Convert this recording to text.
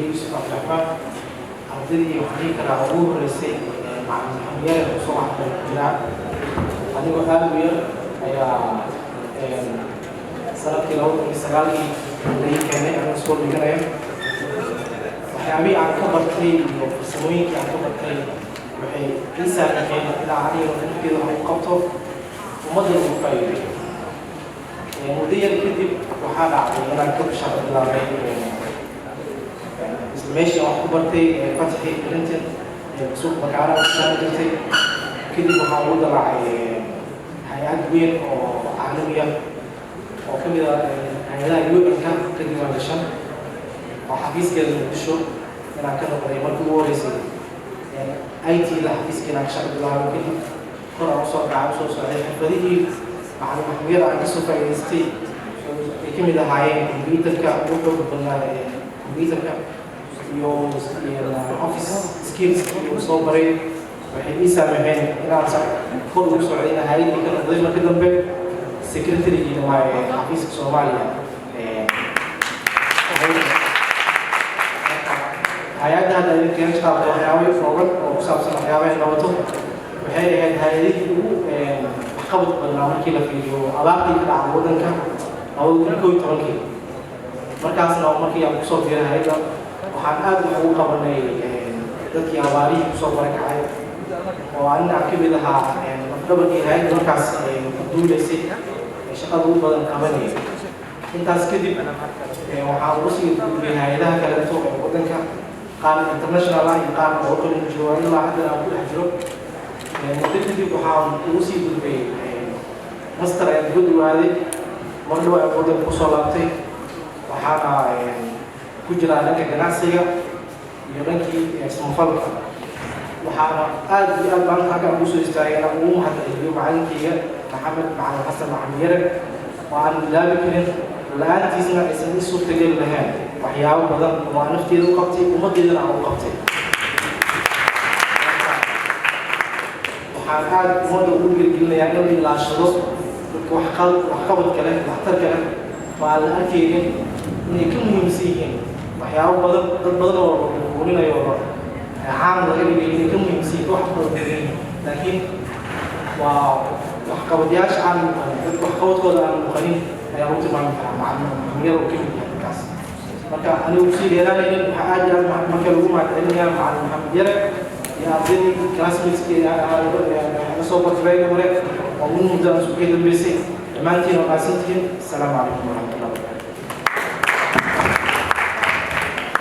يوسف عبد الرحمن ardadii waxay kala ugu horeysay macallimiinta oo soo waxay jiraan anigoo aad u yar ayaa sanadkii 2009 ay keenay aan soo dhiganayo waxyaabihii aan ka bartay iyo farsamooyinkii aan ka bartay waxay ii saacideen ilaa aniga nafteeda wax u qabto ummadda ugu faa'iideeyo muddo yar kadib waxaa dhacday inaan ka shaqo bilaabay ماشي أو خبرتي فتحي برنتين سوق مكانه وشان جرتي كذي محاولة مع حياة كبير أو عالمية أو كذا هذا يوم كان كذي ما بشان أو حفيز كذا بالشغل أنا كذا قريبا كوريسي يعني أي تي لا حفيز كذا شغل بالعالم كذي كنا وصل بعض وصل عليه فدي مع المحمية عن كسوف يستي كم إذا هاي بيتك وقف بالله بيتك يوم office skills وصل بري وحين سامحين إلى كل أسبوع إلى هاي كنا ضيفنا كده بين secretary مع حفيز الصومالية هاي هذا اللي كان يشتغل حيوي فوق وصاب سنة حيوي نوته وهاي حقبت بالنامج كلا فيديو علاقتي كده عمودن كان أو كل كوي تركي مركز نومك يا مقصود فيها هاي waxaan aad ugu qabanay dadkii abaarihi kusoo barakacay oo anna ka mid ahaa gabadhii hay'adda markaas duulaysay shaqada ugu badan qabanayay intaas kadib waxaan ugu sii gudbiyay hay'adaha kaleeto ee waddanka qaar international ah iyo qaar oo kale jooga ilaa hadda aan ku dhex jiro muddo kadib waxaan ugu sii gudbiyay master ee dibadda u aaday marna waa waddanka kusoo laabtay waxaana كجرا لك جناسية يرنكي اسمفلك وحنا آد بعض حاجة بوسو استعينا وهم حتى اليوم معلن كيا محمد مع الحسن مع ميرك وعن لا بكرين الآن تيسنا اسمي صوت تجيل لهان وحياو بدن وما نفتي ذو قبتي وما قدرنا على قبتي وحنا آد ما نقول قلنا يعني اللي لا شروط وحقبت كلام وحتر كلام وعلى الأكيد إن كل مهمسيين waxyaabo badan dad badan oo qorinayo caan laga dhigay in ka muhiimsan wax badan laakiin waa wax qabadyaasha aan dad wax qabadkooda aan muqanin ayaa u tilmaami karaa macallimiin oo kamid ah kaas marka anigu si dheeraanayeen waxa aad iyo aad marka lagu macallimiyaa macallin Maxamed Yare iyo ardayda classmates-kii la soo bartay hore oo muddo aan soo keenay dhammaantiin oo qaasintiin. Assalaamu calaykum warahmatullahi